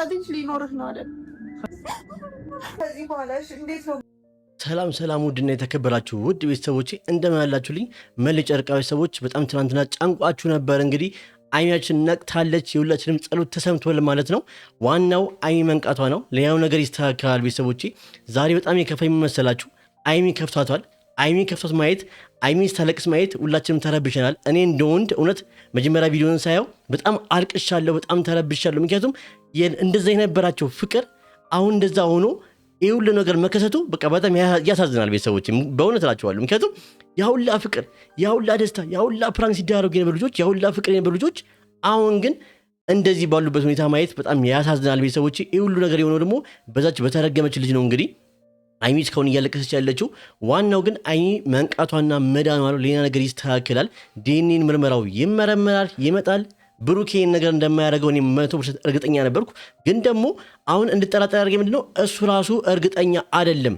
የመምጣት እንጂ ሊኖርህ ነው አይደል? ከዚህ በኋላሽ እንዴት ነው? ሰላም ውድና የተከበራችሁ ውድ ቤተሰቦቼ እንደምን አላችሁልኝ? መለይ ጨርቃ ቤተሰቦች በጣም ትናንትና ጫንቋችሁ ነበር። እንግዲህ አይናችን ነቅታለች፣ የሁላችንም ጸሎት ተሰምቷል ማለት ነው። ዋናው አይሚ መንቃቷ ነው። ሌላው ነገር ይስተካከላል። ቤተሰቦቼ ዛሬ በጣም የከፋኝ መሰላችሁ? አይሚ ከፍቷታል። አይሚ ከፍቷት ማየት፣ አይሚ ስታለቅስ ማየት ሁላችንም ተረብሸናል። እኔ እንደ ወንድ እውነት መጀመሪያ ቪዲዮን ሳየው በጣም አልቅሻለሁ፣ በጣም ተረብሻለሁ። ምክንያቱም እንደዛ የነበራቸው ፍቅር አሁን እንደዛ ሆኖ ይህ ሁሉ ነገር መከሰቱ በቃ በጣም ያሳዝናል። ቤተሰቦች በእውነት እላችኋለሁ። ምክንያቱም ያሁላ ፍቅር፣ ያሁላ ደስታ፣ ያሁላ ፕራንክ ሲደረጉ የነበሩ ልጆች፣ ያሁላ ፍቅር የነበሩ ልጆች አሁን ግን እንደዚህ ባሉበት ሁኔታ ማየት በጣም ያሳዝናል። ቤተሰቦች ይህ ሁሉ ነገር የሆነው ደግሞ በዛች በተረገመች ልጅ ነው። እንግዲህ አይሚ እስካሁን እያለቀሰች ያለችው። ዋናው ግን አይሚ መንቃቷና መዳኗ ነው። ሌላ ነገር ይስተካከላል። ዲኤንኤ ምርመራው ይመረመራል፣ ይመጣል። ብሩኬን ነገር እንደማያደርገው እኔ 100% እርግጠኛ ነበርኩ። ግን ደግሞ አሁን እንድጠራጠር ያደርገኝ ምንድነው? እሱ ራሱ እርግጠኛ አይደለም።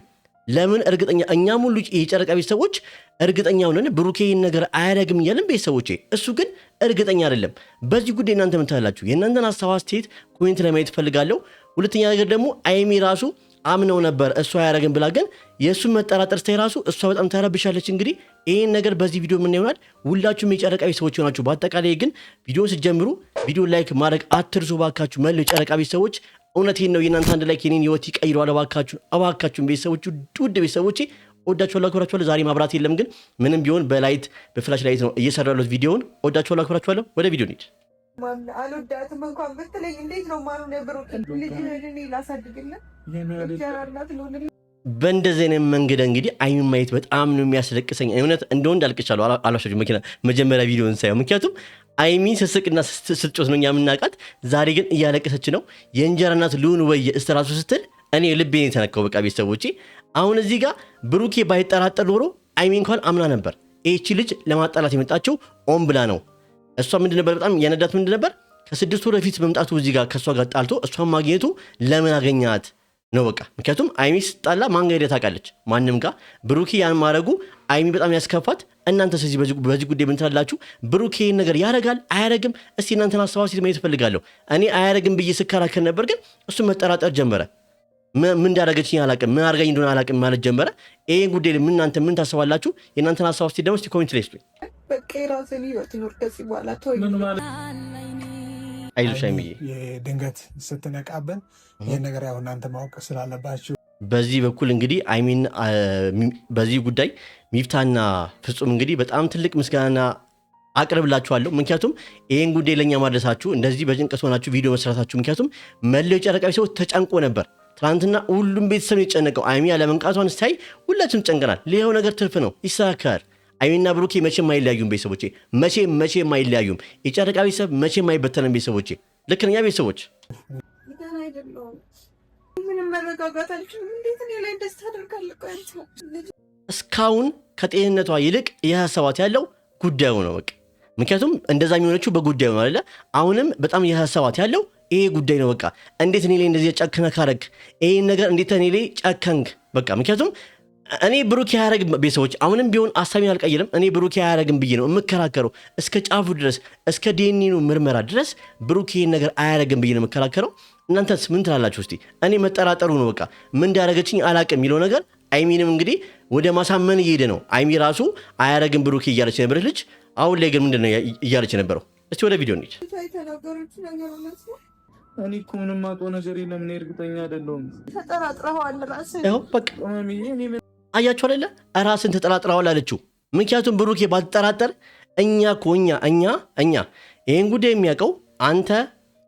ለምን እርግጠኛ? እኛም ሁሉ የጨረቃ ቤተሰቦች እርግጠኛ ሆነን ብሩኬን ነገር አያደርግም እያለን ቤተሰቦቼ፣ እሱ ግን እርግጠኛ አይደለም። በዚህ ጉዳይ እናንተ ምን ትላላችሁ? የእናንተን ሀሳብ አስተያየት ኮሜንት ላይ ማየት እፈልጋለሁ። ሁለተኛ ነገር ደግሞ አይሚ ራሱ አምነው ነበር እሷ አያደርግም ብላ፣ ግን የእሱን መጠራጠር ስታይ ራሱ እሷ በጣም ተረብሻለች። እንግዲህ ይህን ነገር በዚህ ቪዲዮ ምን ይሆናል? ሁላችሁም የጨረቃ ቤተሰቦች ሆናችሁ በአጠቃላይ ግን ቪዲዮ ስትጀምሩ ቪዲዮ ላይክ ማድረግ አትርሱ ባካችሁ። መላው የጨረቃ ቤተሰቦች እውነቴን ነው፣ የእናንተ አንድ ላይክ የኔን ህይወት ይቀይረዋል። እባካችሁን ቤተሰቦች፣ ውድ ቤተሰቦቼ ወዳችኋለሁ፣ አክብራችኋለሁ። ዛሬ ማብራት የለም፣ ግን ምንም ቢሆን በፍላሽ ላይት ነው እየሰራሁ ያለሁት ቪዲዮውን። ወዳችኋለሁ፣ አክብራችኋለሁ። ወደ ቪዲዮ እንሂድ። አልወዳትም እንኳን ብትለኝ እንዴት ነው ማኑ ነብሩ ልጅህን ላሳድግልህ ይቻላልናት ነው። በእንደዚህ አይነት መንገድ እንግዲህ አይሚ ማየት በጣም ነው የሚያስለቅሰኝ። እውነት እንደወንድ አልቅሻለሁ። አላሻችሁ መኪና መጀመሪያ ቪዲዮን ሳየው፣ ምክንያቱም አይሚ ስስቅና ስትጮት ነው የምናውቃት። ዛሬ ግን እያለቀሰች ነው። የእንጀራ እናት ልሁን ወይ እስትራሱ ስትል እኔ ልቤን የተነካው። በቃ ቤተሰቦቼ አሁን እዚህ ጋር ብሩኬ ባይጠራጠር ኖሮ አይሚ እንኳን አምና ነበር ይህቺ ልጅ ለማጣላት የመጣችው ኦን ብላ ነው። እሷ ምንድን ነበር በጣም ያነዳት? ምንድን ነበር ከ6 ወር በፊት መምጣቱ እዚህ ጋር ከእሷ ጋር ጣልቶ እሷን ማግኘቱ ለምን አገኛት ነው በቃ። ምክንያቱም አይሚ ስጣላ ማን ጋር ሄዳ ታውቃለች? ማንም ጋር። ብሩኬ ያን ማድረጉ አይሚ በጣም ያስከፋት። እናንተ ስለዚህ በዚህ ጉዳይ ምን ትላላችሁ? ብሩኬ ይህን ነገር ያደርጋል አያደርግም? እስቲ እናንተን ሀሳብ ማየት እፈልጋለሁ። እኔ አያደርግም ብዬ ስከራከር ነበር፣ ግን እሱ መጠራጠር ጀመረ። ምን እንዳደረገችኝ አላውቅም፣ ምን አድርጋኝ እንደሆነ አላውቅም ማለት ጀመረ። ይህን ጉዳይ እናንተ ምን ታስባላችሁ? የእናንተን ሀሳብ ደግሞ እስቲ ኮሜንት ላይ ስጡኝ። በቃ የራስን ህይወት ይኖር ከዚህ በኋላ ተወኝ። አይዞሽ አይሚዬ። ድንገት ስትነቃብን ይህን ነገር ያው እናንተ ማወቅ ስላለባችሁ በዚህ በኩል እንግዲህ አይሚን በዚህ ጉዳይ ሚፍታና ፍጹም እንግዲህ በጣም ትልቅ ምስጋና አቅርብላችኋለሁ። ምክንያቱም ይህን ጉዳይ ለእኛ ማድረሳችሁ፣ እንደዚህ በጭንቀት ሆናችሁ ቪዲዮ መስራታችሁ። ምክንያቱም መላው የጨረቃ ቤተሰቦች ተጨንቆ ነበር ትናንትና። ሁሉም ቤተሰብ የጨነቀው አይሚ ያለመንቃቷን ስታይ ሁላችንም ጨንቀናል። ሌላው ነገር ትርፍ ነው፣ ይሳካል። አይሚና ብሩኬ መቼም አይለያዩም ቤተሰቦቼ፣ መቼም አይለያዩም። የጨረቃ ቤተሰብ መቼም አይበተንም ቤተሰቦቼ። ልክ ነኝ ቤተሰቦች? እስካሁን ከጤንነቷ ይልቅ የሀሳባት ያለው ጉዳዩ ነው በቃ። ምክንያቱም እንደዛ የሚሆነችው በጉዳዩ ነው አይደለ? አሁንም በጣም የሀሳባት ያለው ይሄ ጉዳይ ነው በቃ። እንዴት እኔ ላይ እንደዚህ ጨክነህ ካረግ፣ ይሄን ነገር እንዴት እኔ ላይ ጨከንክ በቃ። ምክንያቱም እኔ ብሩኬ አያረግም ቤተሰቦች፣ አሁንም ቢሆን አሳቢን አልቀይርም። እኔ ብሩኬ አያረግም ብዬ ነው የምከራከረው እስከ ጫፉ ድረስ፣ እስከ ዲኤንኤ ምርመራ ድረስ ብሩኬ ነገር አያረግም ብዬ ነው የምከራከረው። እናንተስ ምን ትላላችሁ? እስቲ እኔ መጠራጠሩ ነው በቃ። ምን እንዳደረገችኝ አላቅም የሚለው ነገር አይሚንም እንግዲህ ወደ ማሳመን እየሄደ ነው። አይሚ ራሱ አያረግም ብሩኬ እያለች ነበረች ልጅ። አሁን ላይ ግን ምንድን ነው እያለች ነበረው? እስቲ ወደ ቪዲዮ እንሂድ። እኔ እኮ ምንም አውቀው ነገር የለም። እኔ እርግጠኛ አይደለሁም። ተጠራጥረዋል ራስህ። ይኸው በቃ አያችሁ አይደለ? ራስን ተጠራጥረዋል አለችው። ምክንያቱም ብሩኬ ባትጠራጠር እኛ ይህን ጉዳይ የሚያውቀው አንተ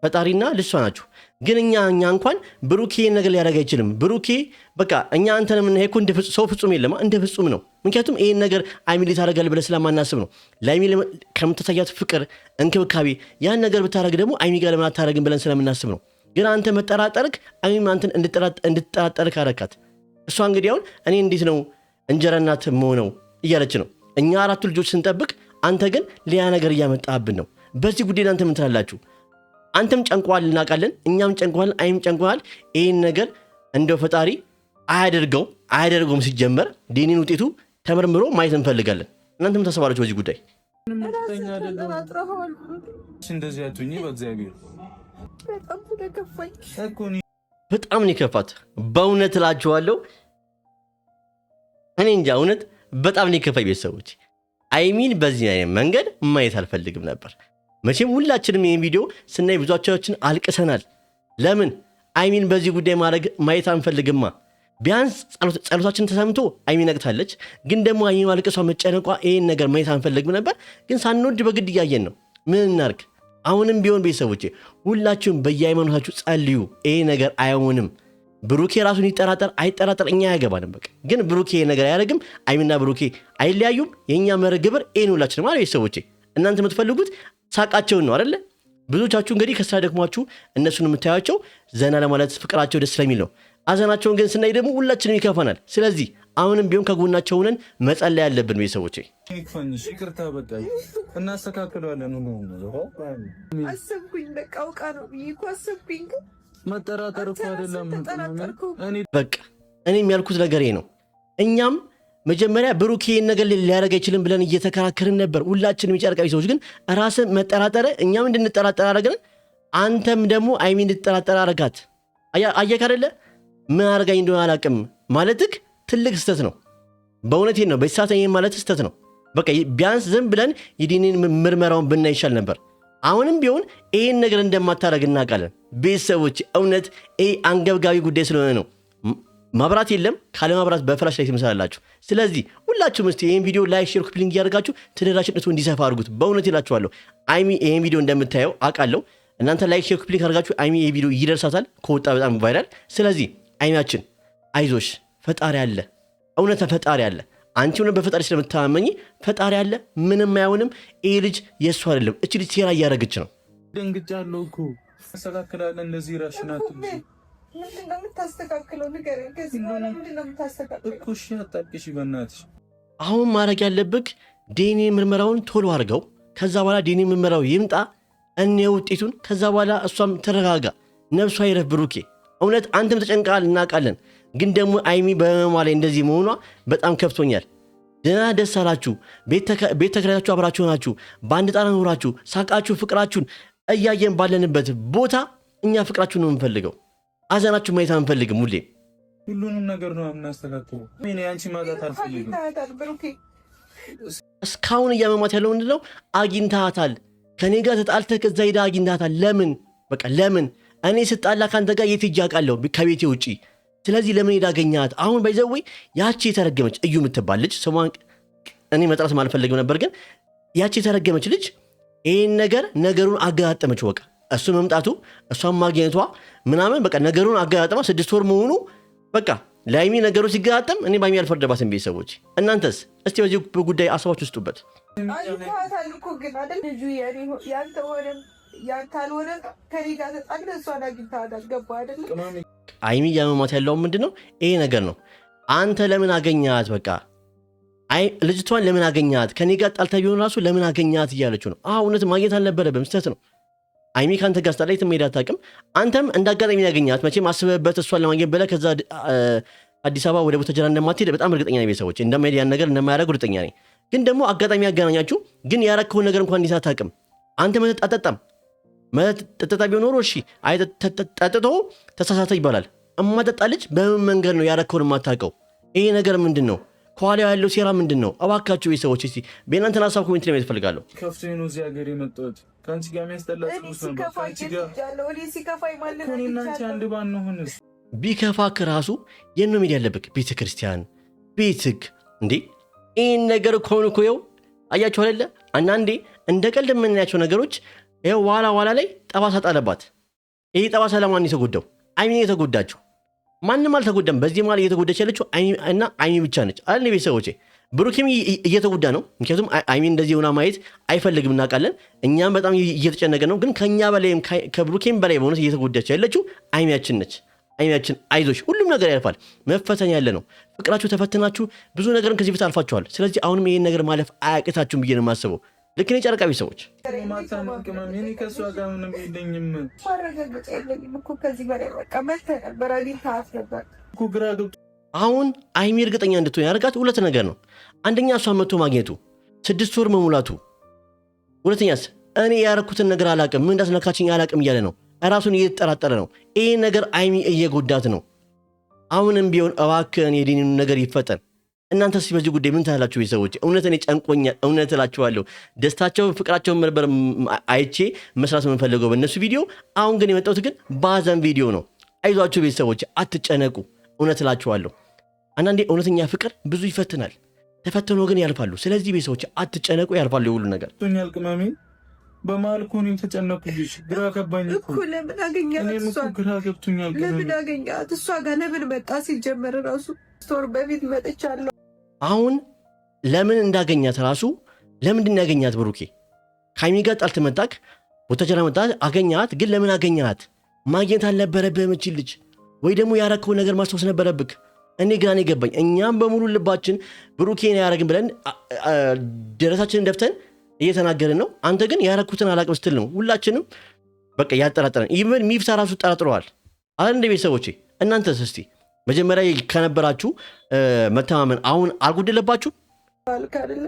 ፈጣሪና ልሷ ናችሁ። ግን እኛ እንኳን ብሩኬ ነገር ሊያደርግ አይችልም። ብሩኬ በቃ እኛ አንተን የምናየው እኮ እንደ ሰው ፍጹም የለማ፣ እንደ ፍጹም ነው። ምክንያቱም ይህን ነገር አይሚ ታደርጋለህ ብለህ ስለማናስብ ነው። ለአይሚ ከምትታያት ፍቅር፣ እንክብካቤ ያን ነገር ብታደርግ ደግሞ አይሚ ጋር ለምን አታደርግም ብለን ስለምናስብ ነው። ግን አንተ መጠራጠርክ አይሚ አንተን እንድትጠራጠርክ አደረካት። እሷ እንግዲህ አሁን እኔ እንዴት ነው እንጀራ እናት መሆነው እያለች ነው። እኛ 4 ልጆች ስንጠብቅ አንተ ግን ሌላ ነገር እያመጣብን ነው። በዚህ ጉዳይ እናንተ ምን ትላላችሁ? አንተም ጨንቋል እናውቃለን፣ እኛም ጨንቋል፣ አይም ጨንቋል። ይህን ነገር እንደው ፈጣሪ አያደርገውም። ሲጀመር ዲኤንኤ ውጤቱ ተመርምሮ ማየት እንፈልጋለን። እናንተም ታስባላችሁ በዚህ ጉዳይ? እንደዚህ አትሁኝ በእግዚአብሔር በጣም ነው የከፋት። በእውነት እላችኋለሁ እኔ እንጃ እውነት በጣም ነው የከፋኝ። ቤተሰቦች አይሚን በዚህ አይነት መንገድ ማየት አልፈልግም ነበር። መቼም ሁላችንም ይህን ቪዲዮ ስናይ ብዙዎቻችን አልቅሰናል። ለምን አይሚን በዚህ ጉዳይ ማየት አንፈልግማ? ቢያንስ ጸሎታችን ተሰምቶ አይሚ ነቅታለች። ግን ደግሞ አይሚ ማልቀሷ መጨነቋ ይህን ነገር ማየት አንፈልግም ነበር። ግን ሳንወድ በግድ እያየን ነው። ምን እናርግ? አሁንም ቢሆን ቤተሰቦቼ ሁላችሁም በየሃይማኖታችሁ ጸልዩ። ይሄ ነገር አይሆንም። ብሩኬ ራሱን ይጠራጠር አይጠራጠር እኛ አያገባንም። በቃ ግን ብሩኬ ነገር አያደርግም። አይሚና ብሩኬ አይለያዩም። የእኛ መርህ ግብር ይህን ሁላችንም ማለት ቤተሰቦቼ እናንተ የምትፈልጉት ሳቃቸውን ነው አይደለ? ብዙዎቻችሁ እንግዲህ ከስራ ደክሟችሁ እነሱን የምታያቸው ዘና ለማለት ፍቅራቸው ደስ ስለሚል ነው። አዘናቸውን ግን ስናይ ደግሞ ሁላችንም ይከፋናል። ስለዚህ አሁንም ቢሆን ከጎናቸው ሆነን መጸለይ ያለብን ቤተሰቦቼ። ይቅርታ በቃ እናስተካክለዋለን። አሰብኩኝ በቃ አውቃ ነው እኮ አሰብኩኝ። መጠራጠር እኮ አይደለም። በቃ እኔም ያልኩት ነገር ነው። እኛም መጀመሪያ ብሩኬ ይህን ነገር ሊያደርግ አይችልም ብለን እየተከራከርን ነበር። ሁላችንም የጨረቃ ሰዎች ግን ራስን መጠራጠረ እኛም እንድንጠራጠር አደረግን። አንተም ደግሞ አይሚ እንድትጠራጠር አረጋት። አየክ አይደለ? ምን አርጋኝ እንደሆነ አላቅም ማለትክ ትልቅ ስህተት ነው። በእውነቴን ነው። በሳተ ይሄን ማለት ስህተት ነው። በቃ ቢያንስ ዝም ብለን የዲኒን ምርመራውን ብናይ ይሻል ነበር። አሁንም ቢሆን ይሄን ነገር እንደማታረግ እናውቃለን። ቤተሰቦች እውነት ይሄ አንገብጋቢ ጉዳይ ስለሆነ ነው። ማብራት የለም። ካለ ማብራት በፍላሽ ላይ ትመስላላችሁ። ስለዚህ ሁላችሁም እስቲ ይሄን ቪዲዮ ላይክ፣ ሼር፣ ኮፒ ሊንክ እያደረጋችሁ ተደራሽነቱ እንዲሰፋ አድርጉት። በእውነት ይላችኋለሁ። አይሚ ይሄን ቪዲዮ እንደምታየው አውቃለሁ። እናንተ ላይክ፣ ሼር፣ ኮፒ ሊንክ አድርጋችሁ አይሚ ይሄ ቪዲዮ ይደርሳታል ከወጣ በጣም ቫይራል። ስለዚህ አይሚያችን አይዞሽ፣ ፈጣሪ አለ። እውነት ፈጣሪ አለ። አንቺ ሆነ በፈጣሪ ስለምታመኝ ፈጣሪ አለ። ምንም አይሆንም። ይሄ ልጅ የእሱ አይደለም። እቺ ልጅ ሴራ እያደረገች ነው። ደንግጫለሁ እኮ አስተካክላለሁ። እንደዚህ ራሽናት ምንድነው የምታስተካክለው? ንገረኝ። ከዚህ በኋላ ምንድነው የምታስተካክለው እኮ? እሺ አጣብቂሽ በእናትሽ። አሁን ማድረግ ያለብህ ዲኤንኤ ምርመራውን ቶሎ አድርገው። ከዛ በኋላ ዲኤንኤ ምርመራው ይምጣ እንየው ውጤቱን። ከዛ በኋላ እሷም ተረጋጋ፣ ነፍሷ ይረፍ። ብሩኬ እውነት አንተም ተጨንቀሃል እናውቃለን። ግን ደግሞ አይሚ በመማ ላይ እንደዚህ መሆኗ በጣም ከፍቶኛል። ደህና ደስ አላችሁ። ቤት ተከራይታችሁ አብራችሁ ሆናችሁ በአንድ ጣራ ኖራችሁ ሳቃችሁ ፍቅራችሁን እያየን ባለንበት ቦታ እኛ ፍቅራችሁን ነው የምንፈልገው። አዘናችሁ ማየት አንፈልግም። ሁሉንም ነገር ነው የምናስተካክለው። እኔ አንቺ ማጣት አልፈልግም። እስካሁን እያመማት ያለው ምንድነው? አግኝታታል። ከኔ ጋር ተጣልተህ ከዛ ሄዳ አግኝታታል። ለምን? በቃ ለምን? እኔ ስጣላ ካንተ ጋር የት ሄጄ አውቃለሁ ከቤቴ ውጪ። ስለዚህ ለምን ሄዳ አገኛት? አሁን ባይዘወይ ያቺ የተረገመች እዩ የምትባል ልጅ ስሟን እኔ መጥራት አልፈልግም ነበር፣ ግን ያቺ የተረገመች ልጅ ይሄን ነገሩን አገጣጠመች። በቃ እሱ መምጣቱ እሷን ማግኘቷ ምናምን በቃ ነገሩን አገጣጠማ 6 ወር መሆኑ በቃ ለአይሚ ነገሩ ሲገጣጠም እኔ ባይሚ ያልፈርደባትን ቤተሰቦች። እናንተስ እስቲ በዚህ ጉዳይ አስባችሁ ውስጡበት። አይታታል እኮ ግን አይደል ልጁ ያንተ ያንታልሆነ ከኔ ጋር ተጣልተህ እሷን አግኝታታል። ገባ አይደል? አይሚ ያመማት ያለው ምንድነው? ይሄ ነገር ነው። አንተ ለምን አገኛት? በቃ ልጅቷን ለምን አገኛት? ከኔ ጋር ጣልታ ቢሆን ራሱ ለምን አገኛት እያለችው ነው። እውነት ማግኘት አልነበረብህም፣ ስህተት ነው። አይሚ ካንተ ጋር ስጣላ የትም ሄዳ አታውቅም። አንተም እንዳጋጣሚ ያገኛት መቼም አስበህበት እሷን ለማግኘት ብለህ ከዛ አዲስ አበባ ወደ ቡታጀራ እንደማትሄድ በጣም እርግጠኛ ነኝ። ቤተሰቦች እንደማይሄድ ያን ነገር እንደማያደርጉ እርግጠኛ ነኝ። ግን ደግሞ አጋጣሚ ያገናኛችሁ። ግን ያረከውን ነገር እንኳን እንዲህ አታውቅም። አንተ መጠጥ አጠጣም ጠጥታ ቢሆን ኖሮ እሺ፣ አይ ጠጥቶ ተሳሳተ ይባላል። እማጠጣ ልጅ በምን መንገድ ነው ያረከውን የማታውቀው? ይሄ ነገር ምንድን ነው? ከኋላ ያለው ሴራ ምንድን ነው? እባካችሁ ቤተሰቦች እስቲ በእናንተን ሀሳብ ኮሜንት ላይ እፈልጋለሁ። ከፍቶኝ ነው እዚህ ሀገር የመጣሁት። ከአንቺ ጋር የሚያስጠላ ቢከፋክ ራሱ የት ነው መሄድ ያለብህ? ቤተ ክርስቲያን ቤትክ እንዴ። ይህን ነገር ከሆኑ እኮ ይኸው አያችሁ አይደለ? አንዳንዴ እንደ ቀልድ የምናያቸው ነገሮች ይኸው ዋላ ላይ ጠባሳ ጣለባት። ይሄ ጠባሳ ለማን የተጎዳው? አይሚ የተጎዳችው። ማንም አልተጎዳም። በዚህ መሀል እየተጎዳች ያለችው እና አይሚ ብቻ ነች አይደል? ቤተሰቦቼ ብሩኬም እየተጎዳ ነው። ምክንያቱም አይሚ እንደዚህ ሆና ማየት አይፈልግም እናውቃለን። እኛም በጣም እየተጨነቀ ነው። ግን ከኛ በላይም ከብሩኬም በላይ በእውነት እየተጎዳች ያለችው አይሚያችን ነች። አይሚያችን አይዞሽ፣ ሁሉም ነገር ያልፋል። መፈተን ያለ ነው። ፍቅራችሁ ተፈትናችሁ ብዙ ነገርን ከዚህ በፊት አልፋችኋል። ስለዚህ አሁንም ይሄን ነገር ማለፍ አያቅታችሁም ብዬ ነው የማስበው። ልክ ነው። ጨረቃ ቤተሰቦች አሁን አይሚ እርግጠኛ እንድትሆን ያደርጋት ሁለት ነገር ነው። አንደኛ እሷን መጥቶ ማግኘቱ፣ 6 ወር መሙላቱ። ሁለተኛስ እኔ ያረኩትን ነገር አላቅም፣ ምን እንዳስነካችኝ አላቅም እያለ ነው። ራሱን እየተጠራጠረ ነው። ይሄ ነገር አይሚ እየጎዳት ነው። አሁንም ቢሆን እባክህን የዲኒኑ ነገር ይፈጠን። እናንተስ በዚህ ጉዳይ ምን ታላችሁ ቤተሰቦች? እውነት እኔ ጨንቆኛል። እውነት እላችኋለሁ ደስታቸውን ፍቅራቸውን ነበር አይቼ መስራት የምንፈልገው በእነሱ ቪዲዮ። አሁን ግን የመጣሁት ግን ባዘን ቪዲዮ ነው። አይዟችሁ ቤተሰቦች አትጨነቁ። እውነት እላችኋለሁ አንዳንዴ እውነተኛ ፍቅር ብዙ ይፈትናል። ተፈትኖ ግን ያልፋሉ። ስለዚህ ቤተሰቦች አትጨነቁ፣ ያልፋሉ የሁሉ ነገር። ቶኛል ቅመሜ በመሀል እኮ እኔም ተጨነኩልሽ። ግራ ገባኝ እኮ ለምን አገኛት? እኔም እኮ ግራ ገብቶኛል። ለምን አገኛት? እሷ ጋር ለምን መጣ? ሲጀመር ራሱ ስቶር በፊት መጥቻለሁ። አሁን ለምን እንዳገኛት ራሱ ለምንድን ያገኛት? ብሩኬ ከሀይሚ ጋር ጣልት መጣክ ቦታጀራ መጣ አገኛት። ግን ለምን አገኛት? ማግኘት አልነበረብህም እቺ ልጅ፣ ወይ ደግሞ ያረከው ነገር ማስታወስ ነበረብክ። እኔ ግራ ነው የገባኝ። እኛም በሙሉ ልባችን ብሩኬን ያረግን ብለን ደረታችንን ደፍተን እየተናገርን ነው። አንተ ግን ያረኩትን አላቅም ስትል ነው ሁላችንም በቃ ያጠራጠረን። ኢቨን ሚፍታ ራሱ ጠራጥረዋል አለ እንደ ቤተሰቦቼ። እናንተስ እስቲ መጀመሪያ ከነበራችሁ መተማመን አሁን አልጎደለባችሁ? አልካደለ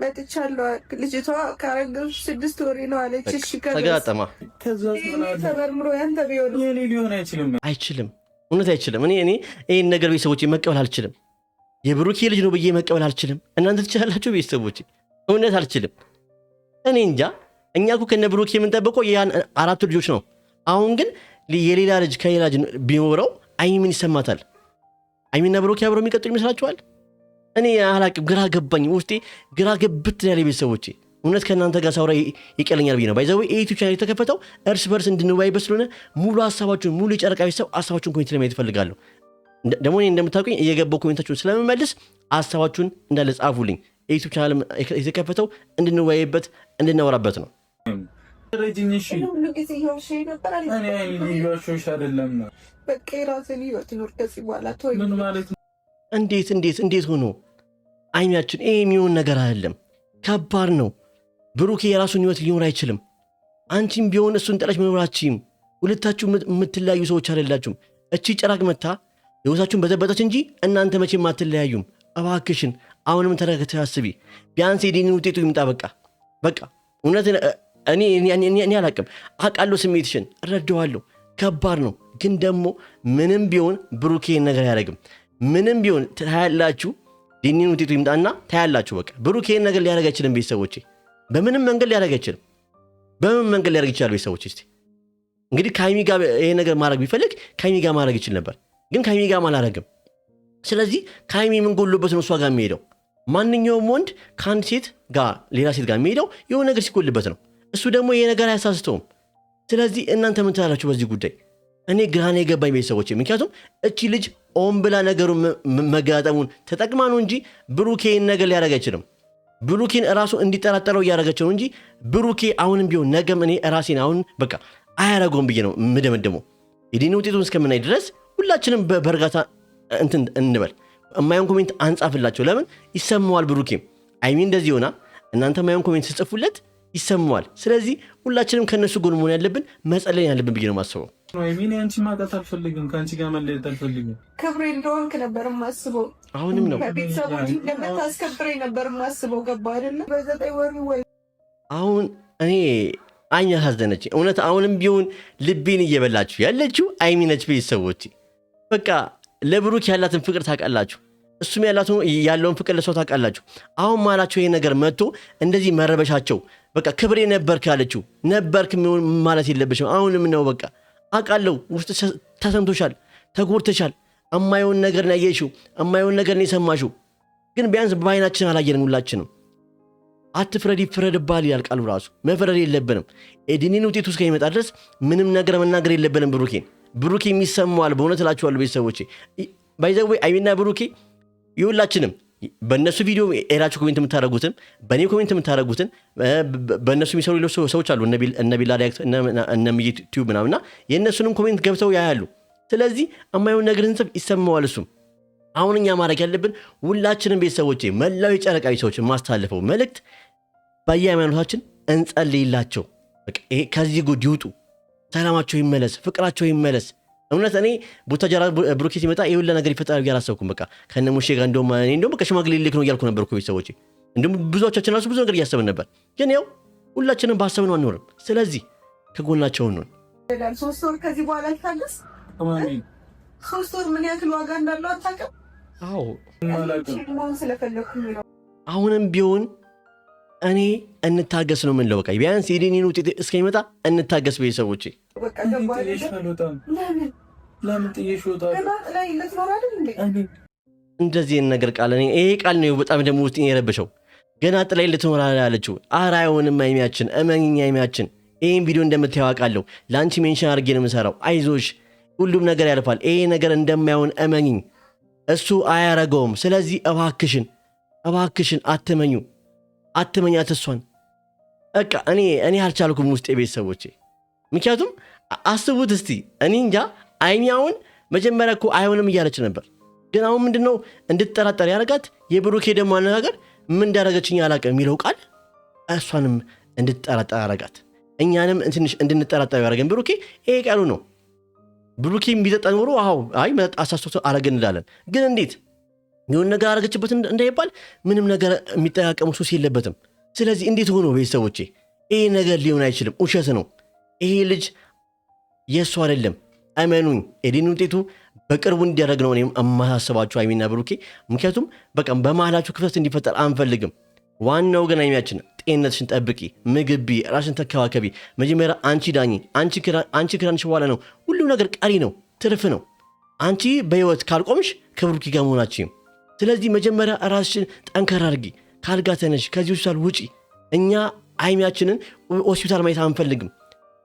መጥቻለሁ። ልጅቷ ካረገዝኩ 6 ወሬ ነው አለች። እሺ ተገጣጠማ ተመርምሮ ያንተ ቢሆን የኔ ሊሆን አይችልም። እውነት አይችልም። እኔ ይህን ነገር ቤተሰቦቼ መቀበል አልችልም። የብሩኬ ልጅ ነው ብዬ መቀበል አልችልም። እናንተ ትችላላችሁ ቤተሰቦቼ? እውነት አልችልም። እኔ እንጃ። እኛ እኮ ከነ ብሩኬ የምንጠብቀው ያን 4 ልጆች ነው። አሁን ግን የሌላ ልጅ ከሌላ ልጅ ቢኖረው አይሚ ምን ይሰማታል? አይሚና ብሩኬ አብረው የሚቀጥሉ ይመስላችኋል? እኔ አላቅም። ግራ ገባኝ። ውስጤ ግራ ገብት ያለ ቤተሰቦቼ። እውነት ከእናንተ ጋር ሳውራ ይቀለኛል ብዬ ነው። ባይዘዌ የዩቲዩብ ቻናል የተከፈተው እርስ በርስ እንድንወያይበት ስለሆነ ሙሉ ሀሳባችሁን ሙሉ የጨረቃ ቤተሰብ ሀሳባችሁን ኮሜንት ለማየት እፈልጋለሁ። ደግሞ እኔ እንደምታውቁኝ እየገባው ኮሜንታችሁን ስለምመልስ ሀሳባችሁን እንዳለ ጻፉልኝ። የዩቲዩብ ቻናል የተከፈተው እንድንወያይበት እንድናወራበት ነው። እንዴት ሆኖ አይሚያችን? ይሄ የሚሆን ነገር አይደለም። ከባድ ነው። ብሩኬ የራሱን ህይወት ሊኖር አይችልም። አንቺም ቢሆን እሱን ጠላች መኖራችሁም ሁለታችሁ የምትለያዩ ሰዎች አይደላችሁም። እቺ ጭራቅ መታ ህይወታችሁን በዘበጠች እንጂ እናንተ መቼም አትለያዩም። እባክሽን አሁንም ተረጋግተሽ አስቢ። ቢያንስ የዲኒ ውጤቱ ይምጣ። በቃ እውነት እኔ አላቅም። አውቃለሁ፣ ስሜትሽን እረዳዋለሁ። ከባድ ነው። ግን ደግሞ ምንም ቢሆን ብሩኬ ነገር አያደርግም። ምንም ቢሆን ታያላችሁ። ዲኒን ውጤቱ ይምጣና ታያላችሁ። በቃ ብሩኬ ነገር ሊያደርግ አይችልም ቤተሰቦቼ። በምንም መንገድ ሊያደርግ አይችልም። በምን መንገድ ሊያደርግ ይችላል ቤተሰቦቼ? እስቲ እንግዲህ ከሀይሚ ጋር ይሄ ነገር ማድረግ ቢፈልግ ከሀይሚ ጋር ማድረግ ይችል ነበር። ግን ከሀይሚ ጋር አላደረግም። ስለዚህ ከሀይሚ ምን ጎሎበት ነው እሷ ጋር የሚሄደው? ማንኛውም ወንድ ከአንድ ሴት ጋር ሌላ ሴት ጋር የሚሄደው የሆነ ነገር ሲጎልበት ነው። እሱ ደግሞ ይሄ ነገር አያሳስተውም። ስለዚህ እናንተ ምን ትላላችሁ በዚህ ጉዳይ? እኔ ግራኔ የገባኝ ቤተሰቦቼ። ምክንያቱም እቺ ልጅ ኦን ብላ ነገሩን መጋጠሙን ተጠቅማ ነው እንጂ ብሩኬን ነገር ሊያደርግ አይችልም። ብሩኬን ራሱ እንዲጠራጠረው እያደረገችው እንጂ ብሩኬ አሁንም ቢሆን ነገም እኔ ራሴን አሁን በቃ አያረገውም ብዬ ነው ምደመደመው። የዲኒ ውጤቱን እስከምናይ ድረስ ሁላችንም በእርጋታ እንትን እንበል። የማይሆን ኮሜንት አንጻፍላቸው። ለምን ይሰማዋል? ብሩኬም አይሚ እንደዚህ ሆና እናንተ የማይሆን ኮሜንት ስጽፉለት ይሰማዋል። ስለዚህ ሁላችንም ከነሱ ጎን መሆን ያለብን መጸለይ ያለብን ብዬ ነው የማስበው። አይሚን አንቺ ማጣት አልፈልግም፣ ከአንቺ ጋር መለየት አልፈልግም። ክብሬ እንደሆንክ ነበር የማስበው። አሁንም ነው ቤተሰቦች እንደምታስከብረኝ ነበር የማስበው። ገባ አይደለም? በ9 ወር ወይ አሁን እኔ አይኛ ያሳዘነች እውነት። አሁንም ቢሆን ልቤን እየበላችሁ ያለችው አይሚ ነች። ቤተሰቦች በቃ ለብሩክ ያላትን ፍቅር ታውቃላችሁ፣ እሱም ያለውን ፍቅር ለሰው ታውቃላችሁ። አሁን ማላቸው ይሄ ነገር መጥቶ እንደዚህ መረበሻቸው በቃ ክብሬ ነበርክ ያለችው ነበርክ ማለት የለብሽም። አሁንም ነው በቃ አውቃለሁ፣ ውስጥ ተሰምቶሻል፣ ተጎድተሻል። እማየውን ነገር ነው ያየሽው፣ እማየውን ነገር ነው የሰማሽው። ግን ቢያንስ በአይናችን አላየንም ሁላችንም። አትፍረድ ይፍረድብሃል ይላል ቃሉ ራሱ። መፍረድ የለብንም። የዲኒን ውጤቱ እስከሚመጣ ድረስ ምንም ነገር መናገር የለብንም። ብሩኬ የሚሰማዋል። በእውነት እላችኋለሁ ቤተሰቦቼ። ባይዘዌ አይሚና ብሩኬ የሁላችንም በእነሱ ቪዲዮ ኤራችሁ ኮሜንት የምታደረጉትን በእኔ ኮሜንት የምታደረጉትን በእነሱ የሚሰሩ ሌሎች ሰዎች አሉ፣ እነ ቢላ ዳይሬክት እነ ዩቲዩብ ምናምና የእነሱንም ኮሜንት ገብተው ያያሉ። ስለዚህ የማይሆን ነገር እንጽፍ ይሰማዋል እሱም። አሁን እኛ ማድረግ ያለብን ሁላችንም ቤተሰቦቼ፣ መላው የጨረቃዊ ሰዎች የማስተላልፈው መልእክት በየሃይማኖታችን እንጸልይላቸው። ከዚህ ጉድ ይውጡ፣ ሰላማቸው ይመለስ፣ ፍቅራቸው ይመለስ። እውነት እኔ ቡታጀራ ብሩኬ ሲመጣ ይህ ሁላ ነገር ይፈጠራል ብዬ አላሰብኩም። በቃ ከነ ሙሼ ጋር እንደውም በቃ ሽማግሌ ልክ ነው እያልኩ ነበር እኮ ቤተሰቦቼ። እንደውም ብዙዎቻችን ራሱ ብዙ ነገር እያሰብን ነበር። ግን ያው ሁላችንም ባሰብነው አንኖርም። ስለዚህ ከጎናቸው ነው። 3 ወር ከዚህ በኋላ አልታገስ። 3 ወር ምን ያክል ዋጋ እንዳለው አታውቅም? አዎ ስለፈለኩኝ ነው። አሁንም ቢሆን እኔ እንታገስ ነው የምንለው። በቃ ቢያንስ የዲኒን ውጤት እስከሚመጣ እንታገስ ቤተሰቦቼ። በቃ ለምን ጥዬሽ ወጣለሁ? እንደዚህ ነገር ቃል ይሄ ቃል ነው በጣም ደግሞ ውስጥ የረበሸው። ገና ጥላይ ልትኖር አላለችው። ኧረ አይሆንም አይሚያችን፣ እመኝኝ አይሚያችን። ይሄን ቪዲዮ እንደምታየው አውቃለሁ። ለአንቺ ሜንሽን አድርጌ ነው የምሰራው። አይዞሽ፣ ሁሉም ነገር ያልፋል። ይሄ ነገር እንደማይሆን እመኝኝ። እሱ አያረገውም። ስለዚህ እባክሽን አትመኛት እሷን። በቃ እኔ አልቻልኩም ውስጥ የቤተሰቦቼ። ምክንያቱም አስቡት እስቲ፣ እኔ እንጃ አይሚያውን መጀመሪያ እኮ አይሆንም እያለች ነበር። ግን አሁን ምንድነው እንድትጠራጠር ያደረጋት? የብሩኬ ደግሞ አነጋገር ምን እንዳደረገችኝ አላውቅም የሚለው ቃል እሷንም እንድትጠራጠር ያደረጋት፣ እኛንም ትንሽ እንድንጠራጠር ያደረገን ብሩኬ ይሄ ቃሉ ነው። ብሩኬ ቢጠጣ ኖሮ አይ መጠጥ አሳስቶ አረገን እንላለን። ግን እንዴት የሆነ ነገር አረገችበት እንዳይባል ምንም ነገር የሚጠቃቀሙ ሱስ የለበትም። ስለዚህ እንዴት ሆኖ ቤተሰቦቼ ይሄ ነገር ሊሆን አይችልም። ውሸት ነው። ይሄ ልጅ የእሱ አይደለም። እመኑኝ። ኤዲን ውጤቱ በቅርቡ እንዲያደርግ ነው እኔም የማሳስባችሁ አይሚና ብሩኬ። ምክንያቱም በቃ በመሃላችሁ ክፍተት እንዲፈጠር አንፈልግም። ዋናው ግን አይሚያችን ጤንነትሽን ጠብቂ፣ ምግቢ፣ ራስሽን ተከባከቢ። መጀመሪያ አንቺ ዳኚ። አንቺ ክራንሽ በኋላ ነው ሁሉም ነገር ቀሪ ነው፣ ትርፍ ነው። አንቺ በህይወት ካልቆምሽ ከብሩኬ ጋር መሆናችሁም። ስለዚህ መጀመሪያ ራስሽን ጠንከር አድርጊ። ካልጋ ተነሽ፣ ከዚህ ሆስፒታል ውጪ። እኛ አይሚያችንን ሆስፒታል ማየት አንፈልግም።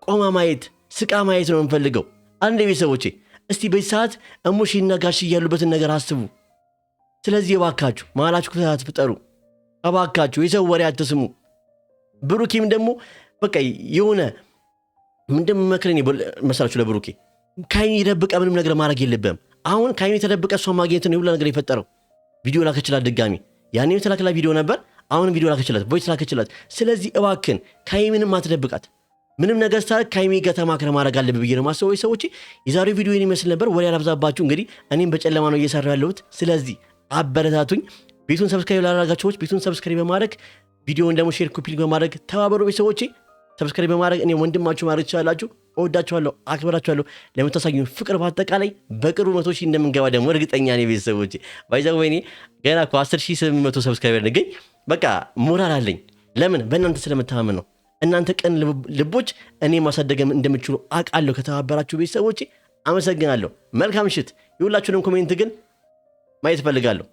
ቆማ ማየት፣ ስቃ ማየት ነው እንፈልገው። አንድ ቤተሰቦቼ እስቲ በዚህ ሰዓት እሙሽና ጋሽ ያሉበትን ነገር አስቡ። ስለዚህ እባካችሁ መሃላችሁ ክፍተት አትፍጠሩ። እባካችሁ የሰው ወሬ አትስሙ። ብሩኬም ደግሞ በቃ የሆነ ምንድን መክረን መሰላችሁ ለብሩኬ ከአይሚ የደብቀ ምንም ነገር ማድረግ የለብህም። አሁን ከአይሚ የተደብቀ እሷ ማግኘት ነው ሁላ ነገር የፈጠረው። ቪዲዮ ላከችላት ድጋሚ። ያኔ የተላከላት ቪዲዮ ነበር፣ አሁንም ቪዲዮ ላከችላት፣ ቮይስ ላከችላት። ስለዚህ እባክን ከአይሚንም አትደብቃት። ምንም ነገር ስታደርግ ከአይሚ ጋር ተማክረህ ማድረግ አለብህ ብዬ ነው የማስበው። ሰዎች የዛሬው ቪዲዮ ይመስል ነበር። ወሬ አላብዛባችሁ። እንግዲህ እኔም በጨለማ ነው እየሰራሁ ያለሁት። ስለዚህ አበረታቱኝ። ቤቱን ሰብስክራይብ ላደረጋችሁ ሰዎች ቤቱን ሰብስክራይብ በማድረግ ቪዲዮውን ደግሞ ሼር ኮፒ በማድረግ ተባበሩ። ቤተሰቦቼ ሰብስክራይብ በማድረግ እኔ ወንድማችሁ ማድረግ ትችላላችሁ። እወዳችኋለሁ፣ አክብራችኋለሁ። ለምታሳዩኝ ፍቅር በአጠቃላይ በቅርቡ 100,000 እንደምንገባ ደግሞ እርግጠኛ ነኝ። ቤተሰቦቼ ባይዛው ወይኔ ገና እኮ 10,800 ሰብስክራይበር ነኝ። በቃ ሞራል አለኝ። ለምን? በእናንተ ስለምታመን ነው። እናንተ ቀን ልቦች እኔ ማሳደግም እንደምችሉ አውቃለሁ። ከተባበራችሁ ቤተሰቦቼ አመሰግናለሁ። መልካም ምሽት። የሁላችሁንም ኮሜንት ግን ማየት እፈልጋለሁ።